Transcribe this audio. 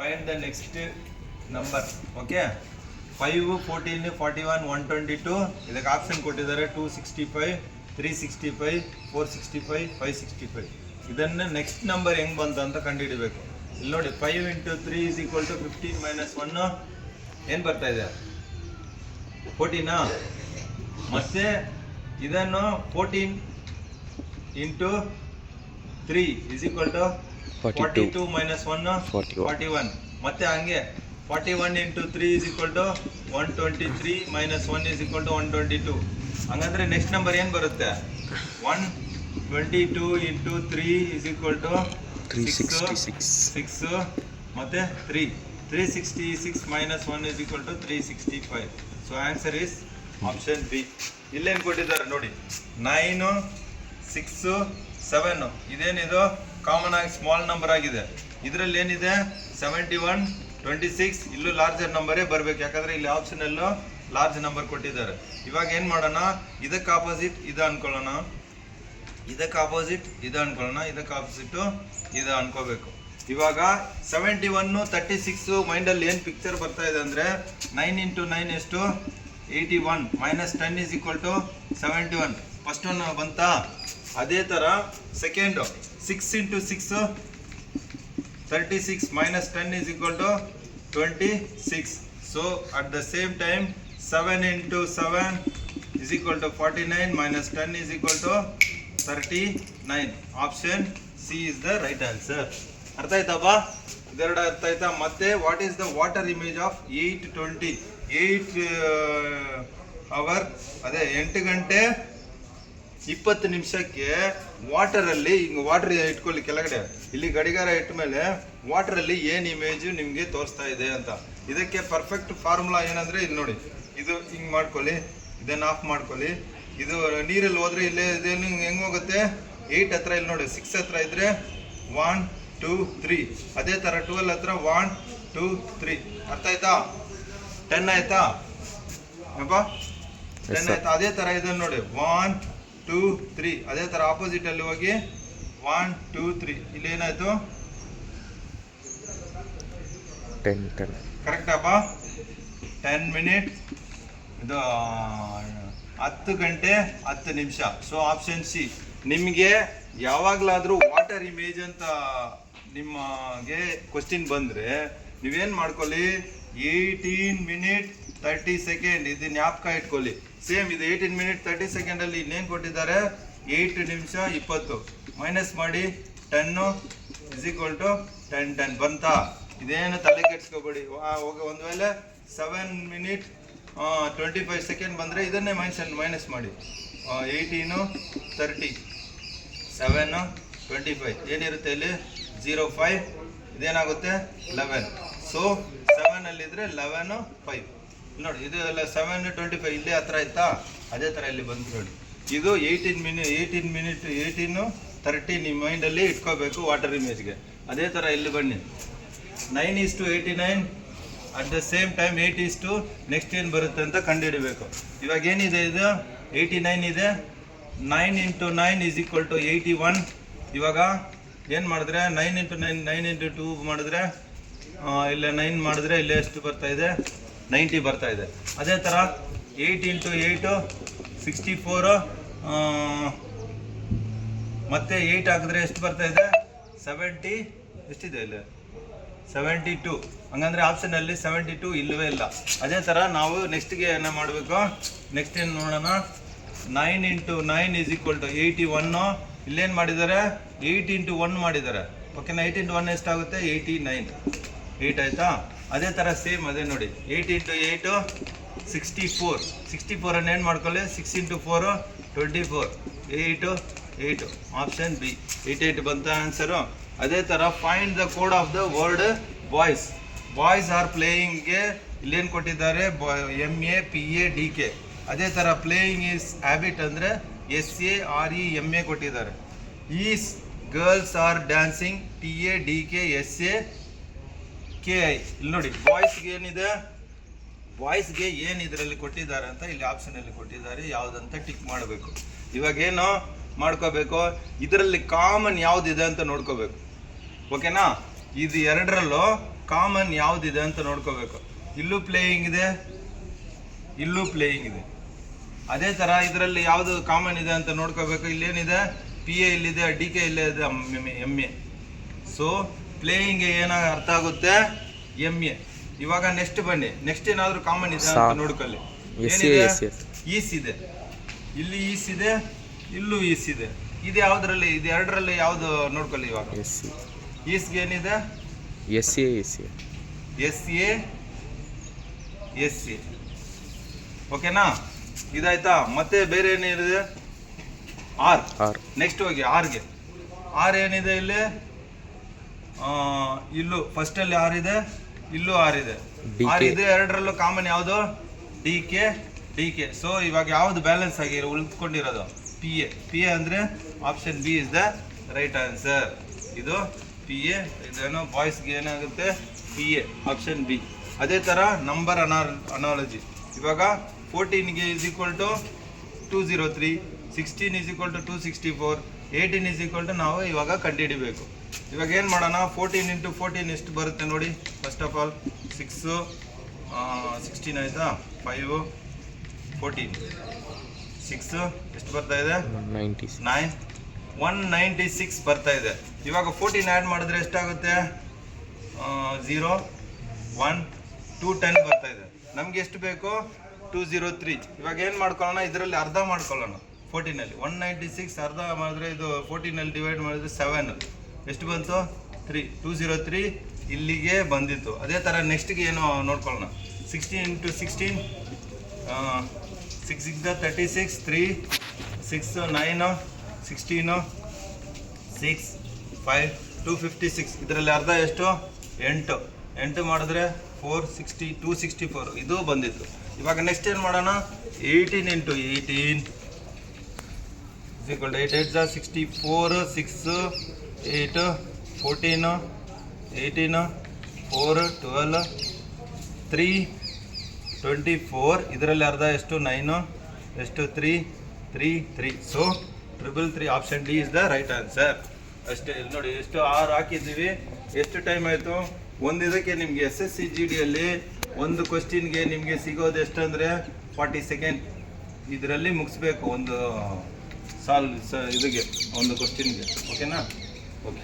Find the next number. Okay, 5, 14, 41, 122. ಇದಕ್ಕೆ option ಕೊಟ್ಟಿದ್ದಾರೆ 265, 365, 465, 565. ಇದನ್ನು ನೆಕ್ಸ್ಟ್ ನಂಬರ್ ಹೆಂಗೆ ಬಂತು ಅಂತ ಕಂಡುಹಿಡಬೇಕು. ಇಲ್ಲಿ ನೋಡಿ, 5 × 3 = 15 - 1 ಏನು ಬರ್ತಾ ಇದೆ? 14. ಮತ್ತೆ ಇದನ್ನು 14 × 3 = 42 - 1 41. ಮತ್ತೆ ಹಂಗೆ 41 × 3 = 123 - 1 = 122. ಹಂಗಂದ್ರೆ ನೆಕ್ಸ್ಟ್ ನಂಬರ್ ಏನು ಬರುತ್ತೆ? 122 × 3 = 6 ಮತ್ತೆ 3. 366 - 1 = 365. So answer is option B. ಇಲ್ಲೇನು ಕೊಟ್ಟಿದ್ದಾರೆ ನೋಡಿ, 9, 6, 7. ಇದೇನಿದು ಕಾಮನ್ ಆಗಿ ಸ್ಮಾಲ್ ನಂಬರ್ ಆಗಿದೆ. ಇದರಲ್ಲಿ ಏನಿದೆ 71, 26. ಇಲ್ಲೂ ಲಾರ್ಜರ್ ನಂಬರೇ ಬರಬೇಕು, ಯಾಕಂದ್ರೆ ಇಲ್ಲಿ ಆಪ್ಷನಲ್ಲೂ ಲಾರ್ಜ್ ನಂಬರ್ ಕೊಟ್ಟಿದ್ದಾರೆ. ಇವಾಗ ಏನು ಮಾಡೋಣ, ಇದಕ್ಕೆ ಆಪೋಸಿಟ್ ಇದು ಅನ್ಕೊಳ್ಳೋಣ, ಇದಕ್ಕೆ ಆಪೋಸಿಟ್ ಇದು ಅನ್ಕೊಳ್ಳೋಣ, ಇದಕ್ಕೆ ಆಪೋಸಿಟ್ ಇದು ಅನ್ಕೋಬೇಕು. ಇವಾಗ 71, 36 ಮೈಂಡಲ್ಲಿ ಏನು ಪಿಕ್ಚರ್ ಬರ್ತಾ ಇದೆ ಅಂದರೆ 9 × 9 ಎಷ್ಟು? 81 - 10 = 71. ಫಸ್ಟ್ ಒನ್ ಬಂತಾ? ಅದೇ ಥರ second 6 × 6 36 - 10 = 26. So at the same time 7 × 7 = 49 - 10 = 39. Option C is the right answer. ಅರ್ಥ ಆಯ್ತಪ್ಪ? ಇದೆರಡು ಅರ್ಥ ಆಯ್ತಾ? ಮತ್ತೆ what is the water image of 8:20? 8 hour, ಅದೇ 8 ಗಂಟೆ 20 ನಿಮಿಷಕ್ಕೆ ವಾಟರಲ್ಲಿ, ಹಿಂಗೆ ವಾಟರ್ ಇಟ್ಕೊಳ್ಳಿ ಕೆಳಗಡೆ, ಇಲ್ಲಿ ಗಡಿಗಾರ ಇಟ್ಟ ಮೇಲೆ ವಾಟರಲ್ಲಿ ಏನು ಇಮೇಜು ನಿಮಗೆ ತೋರಿಸ್ತಾ ಇದೆ ಅಂತ. ಇದಕ್ಕೆ ಪರ್ಫೆಕ್ಟ್ ಫಾರ್ಮುಲಾ ಏನಂದರೆ ಇಲ್ಲಿ ನೋಡಿ, ಇದು ಹಿಂಗೆ ಮಾಡ್ಕೊಳ್ಳಿ, ಇದನ್ನು ಆಫ್ ಮಾಡ್ಕೊಳ್ಳಿ. ಇದು ನೀರಲ್ಲಿ ಹೋದರೆ ಇಲ್ಲೇ ಇದೇನು ಹೆಂಗೆ ಹೋಗುತ್ತೆ? 8 ಹತ್ರ ಇಲ್ಲಿ ನೋಡಿ, 6 ಹತ್ರ ಇದ್ದರೆ 1, 2, 3. ಅದೇ ಥರ 12 ಹತ್ರ 1, 2, 3. ಅರ್ಥ ಆಯ್ತಾ? 10 ಆಯ್ತಾ ಅಪ್ಪ? 10 ಆಯ್ತಾ? ಅದೇ ಥರ ಇದನ್ನು ನೋಡಿ, 1, 2, 3. ಅದೇ ಥರ ಆಪೋಸಿಟಲ್ಲಿ ಹೋಗಿ 1, 2, 3. ಇಲ್ಲಿ ಏನಾಯಿತು? 10. ಕರೆಕ್ಟಪ್ಪ? 10 ಮಿನಿಟ್ಸ್, ಇದು 10 ಗಂಟೆ 10 ನಿಮಿಷ. So option C. ನಿಮಗೆ ಯಾವಾಗಲಾದರೂ ವಾಟರ್ ಇಮೇಜ್ ಅಂತ ನಿಮಗೆ ಕ್ವಶನ್ ಬಂದರೆ ನೀವೇನು ಮಾಡ್ಕೊಳ್ಳಿ, 18 ಮಿನಿಟ್ 30 ಸೆಕೆಂಡ್ ಇದು ಜ್ಞಾಪಕ ಇಟ್ಕೊಳ್ಳಿ. ಸೇಮ್ ಇದು 18 ಮಿನಿಟ್ 30 ಸೆಕೆಂಡಲ್ಲಿ ಇನ್ನೇನು ಕೊಟ್ಟಿದ್ದಾರೆ? 8 ನಿಮಿಷ 20 ಮೈನಸ್ ಮಾಡಿ 10 = 10 ಬಂತಾ? ಇದೇನು ತಲೆ ಕೆಡ್ಸ್ಕೊಬೇಡಿ. ಒಂದು ವೇಳೆ 7 ಮಿನಿಟ್ 25 ಸೆಕೆಂಡ್ ಬಂದರೆ ಇದನ್ನೇ ಮೈನಸ್ ಮಾಡಿ. 18, 30, 7, 25 ಏನಿರುತ್ತೆ ಇಲ್ಲಿ? 0.5. ಇದೇನಾಗುತ್ತೆ? 11. ಸೊ 7ಅಲ್ಲಿದ್ದರೆ 11, 5 ನೋಡಿ. ಇದು ಎಲ್ಲ 7, 25 ಇಲ್ಲೇ ಹತ್ರ ಆಯ್ತಾ? ಅದೇ ಥರ ಇಲ್ಲಿ ಬಂತು ನೋಡಿ. ಇದು 18 ಮಿನಿಟ್ 18, 30 ನಿಮ್ಮ ಮೈಂಡಲ್ಲಿ ಇಟ್ಕೋಬೇಕು ವಾಟರ್ ಇಮೇಜ್ಗೆ. ಅದೇ ಥರ ಇಲ್ಲಿ ಬನ್ನಿ, 9:89. At the same time 8 next ಏನು ಬರುತ್ತೆ ಅಂತ ಕಂಡುಹಿಡಬೇಕು. ಇವಾಗ ಏನಿದೆ? ಇದು 89 ಇದೆ. 9 × 9 = 81. ಇವಾಗ ಏನು ಮಾಡಿದ್ರೆ 9 × 9 9 × 2 ಮಾಡಿದ್ರೆ ಇಲ್ಲ 9 ಮಾಡಿದ್ರೆ ಇಲ್ಲೇ ಎಷ್ಟು ಬರ್ತಾ ಇದೆ? 90 ಬರ್ತಾ ಇದೆ. ಅದೇ ಥರ 8 × 8 64. ಮತ್ತೆ 8 ಹಾಕಿದ್ರೆ ಎಷ್ಟು ಬರ್ತಾ ಇದೆ? 70. ಎಷ್ಟಿದೆ ಇಲ್ಲಿ? 72. ಹಂಗಂದ್ರೆ ಆಪ್ಷನಲ್ಲಿ 72 ಇಲ್ಲವೇ ಇಲ್ಲ. ಅದೇ ಥರ ನಾವು ನೆಕ್ಸ್ಟ್ಗೆ ಏನು ಮಾಡಬೇಕು? ನೆಕ್ಸ್ಟ್ ಏನು ನೋಡೋಣ. 9 × 9 = 81. ಇಲ್ಲೇನು ಮಾಡಿದ್ದಾರೆ? 8 × 1 ಮಾಡಿದ್ದಾರೆ. ಓಕೆನಾ? 8 × 1 ಎಷ್ಟಾಗುತ್ತೆ? 89. 8 ಆಯಿತಾ? ಅದೇ ಥರ ಸೇಮ್ ಅದೇ ನೋಡಿ, 8 × 8 64. 64ಅನ್ನು ಏನು ಮಾಡ್ಕೊಳ್ಳಿ? 6 × 4 24. 8, 8. ಆಪ್ಷನ್ ಬಿ 88 ಬಂತ ಆನ್ಸರು. ಅದೇ ಥರ find the code of the word boys. Boys are ಪ್ಲೇಯಿಂಗ್ಗೆ ಇಲ್ಲೇನು ಕೊಟ್ಟಿದ್ದಾರೆ? MAPADK. ಅದೇ ಥರ ಪ್ಲೇಯಿಂಗ್ ಈಸ್ ಹ್ಯಾಬಿಟ್ ಅಂದರೆ SAREMA ಕೊಟ್ಟಿದ್ದಾರೆ. Is girls are dancing TADK SAKI. ಇಲ್ಲಿ ನೋಡಿ, ಬಾಯ್ಸ್ಗೆ ಏನಿದೆ? ಬಾಯ್ಸ್ಗೆ ಏನು ಇದರಲ್ಲಿ ಕೊಟ್ಟಿದ್ದಾರೆ ಅಂತ ಇಲ್ಲಿ ಆಪ್ಷನಲ್ಲಿ ಕೊಟ್ಟಿದ್ದಾರೆ. ಯಾವುದಂತ ಟಿಕ್ ಮಾಡಬೇಕು. ಇವಾಗೇನು ಮಾಡ್ಕೋಬೇಕು? ಇದರಲ್ಲಿ ಕಾಮನ್ ಯಾವುದಿದೆ ಅಂತ ನೋಡ್ಕೋಬೇಕು. ಓಕೆನಾ? ಇದು ಎರಡರಲ್ಲೂ ಕಾಮನ್ ಯಾವುದಿದೆ ಅಂತ ನೋಡ್ಕೋಬೇಕು. ಇಲ್ಲೂ ಪ್ಲೇಯಿಂಗ್ ಇದೆ, ಇಲ್ಲೂ ಪ್ಲೇಯಿಂಗ್ ಇದೆ. ಅದೇ ಥರ ಇದರಲ್ಲಿ ಯಾವುದು ಕಾಮನ್ ಇದೆ ಅಂತ ನೋಡ್ಕೋಬೇಕು. ಇಲ್ಲೇನಿದೆ, ಪಿ ಎ ಇಲ್ಲಿದೆ, ಡಿ ಕೆ ಇಲ್ಲೇ ಇದೆ, ಎಮ್ ಎ. ಸೊ ಪ್ಲೇಯಿಂಗ್ ಏನಾಗ ಅರ್ಥ ಆಗುತ್ತೆ, ಎಮ್ ಎ. ಇವಾಗ ನೆಕ್ಸ್ಟ್ ಬನ್ನಿ, ನೆಕ್ಸ್ಟ್ ಏನಾದರೂ ಕಾಮನ್ ಇದೆ ಅಂತ ನೋಡ್ಕೊಳ್ಳಿ. ಏನಿದೆ, ಈಸ್ ಇದೆ, ಇಲ್ಲಿ ಈಸ್ ಇದೆ, ಇಲ್ಲೂ ಈಸ್ ಇದೆ. ಇದು ಯಾವುದರಲ್ಲಿ, ಇದು ಎರಡರಲ್ಲಿ ಯಾವುದು ನೋಡ್ಕೊಳ್ಳಿ. ಇವಾಗ ಈಸ್ಗೆ ಏನಿದೆ, ಎಸ್ ಎ. ಓಕೆನಾ, ಇದಾಯ್ತಾ. ಮತ್ತೆ ಬೇರೆ ಏನಿದೆ, ಆರ್. ನೆಕ್ಸ್ಟ್ ಹೋಗಿ ಆರ್ಗೆ. ಆರ್ ಏನಿದೆ ಇಲ್ಲಿ, ಇಲ್ಲೂ ಫಸ್ಟಲ್ಲಿ ಆರ್ ಇದೆ, ಇಲ್ಲೂ ಆರ್ ಇದೆ. ಆರ್ ಇದೆ, ಎರಡರಲ್ಲೂ ಕಾಮನ್ ಯಾವುದು, ಡಿ ಕೆ. ಸೊ ಇವಾಗ ಯಾವುದು ಬ್ಯಾಲೆನ್ಸ್ ಆಗಿ ಉಳಿದುಕೊಂಡಿರೋದು, ಪಿ ಎ ಅಂದರೆ option B is the right answer. ಇದು ಪಿ ಎ, ಇದೇನೋ ಬಾಯ್ಸ್ಗೆ ಏನಾಗುತ್ತೆ, ಪಿ ಎ ಆಪ್ಷನ್ ಬಿ. ಅದೇ ಥರ ನಂಬರ್ ಅನಾಲಜಿ. ಇವಾಗ 14ಗೆ is equal to 203, 16 is equal to 264, 18 is equal to ನಾವು ಇವಾಗ ಕಂಡುಹಿಡಿಬೇಕು. ಇವಾಗ ಏನು ಮಾಡೋಣ, 14 ಇಂಟು 14 ಎಷ್ಟು ಬರುತ್ತೆ ನೋಡಿ. ಫಸ್ಟ್ ಆಫ್ ಆಲ್ 6, 16 ಆಯಿತಾ, 5, 14, 6 ಎಷ್ಟು ಬರ್ತಾ ಇದೆ, 9, 196 ಬರ್ತಾ ಇದೆ. ಇವಾಗ 14 ಆ್ಯಡ್ ಮಾಡಿದ್ರೆ ಎಷ್ಟಾಗುತ್ತೆ, 0, 1, 210 ಬರ್ತಾ ಇದೆ. ನಮಗೆ ಎಷ್ಟು ಬೇಕು, 203. ಇವಾಗ ಏನು ಮಾಡ್ಕೊಳ್ಳೋಣ, ಇದರಲ್ಲಿ ಅರ್ಧ ಮಾಡ್ಕೊಳ್ಳೋಣ. 14ನಲ್ಲಿ 196 ಅರ್ಧ ಮಾಡಿದ್ರೆ, ಇದು 14ನಲ್ಲಿ ಡಿವೈಡ್ ಮಾಡಿದ್ರೆ 7 ಎಷ್ಟು ಬಂತು, 3. 203 ಇಲ್ಲಿಗೆ ಬಂದಿತ್ತು. ಅದೇ ಥರ ನೆಕ್ಸ್ಟ್ಗೆ ಏನು ನೋಡ್ಕೊಳ್ಳೋಣ. 16 ಇಂಟು 16, 6 6 36, 3, 6 9, 16, 6, 5, 256. ಇದರಲ್ಲಿ ಅರ್ಧ ಎಷ್ಟು, 8 ಮಾಡಿದ್ರೆ 460, 264 ಇದು ಬಂದಿತ್ತು. ಇವಾಗ ನೆಕ್ಸ್ಟ್ ಏನು ಮಾಡೋಣ, 18 ಇಂಟು 18 is equal to 8 8 64, 6, 8, 14, 18, 4, 12, 3, 24. ಇದರಲ್ಲಿ ಅರ್ಧ ಎಷ್ಟು, 9, ಎಷ್ಟು 3, 3. So 333 option D is the right answer. ಅಷ್ಟೇ. ಇಲ್ಲಿ ನೋಡಿ ಎಷ್ಟು ಆರು ಹಾಕಿದ್ದೀವಿ, ಎಷ್ಟು ಟೈಮ್ ಆಯಿತು. ಇದಕ್ಕೆ ನಿಮಗೆ SSC GD ಅಲ್ಲಿ ಒಂದು ಕ್ವಶ್ಚಿನ್ಗೆ ನಿಮಗೆ ಸಿಗೋದು ಎಷ್ಟಂದರೆ 40 ಸೆಕೆಂಡ್. ಇದರಲ್ಲಿ ಮುಗಿಸ್ಬೇಕು ಒಂದು ಇದಕ್ಕೆ, ಒಂದು ಕ್ವಶ್ಚಿನ್ಗೆ. ಓಕೆನಾ, ಓಕೆ.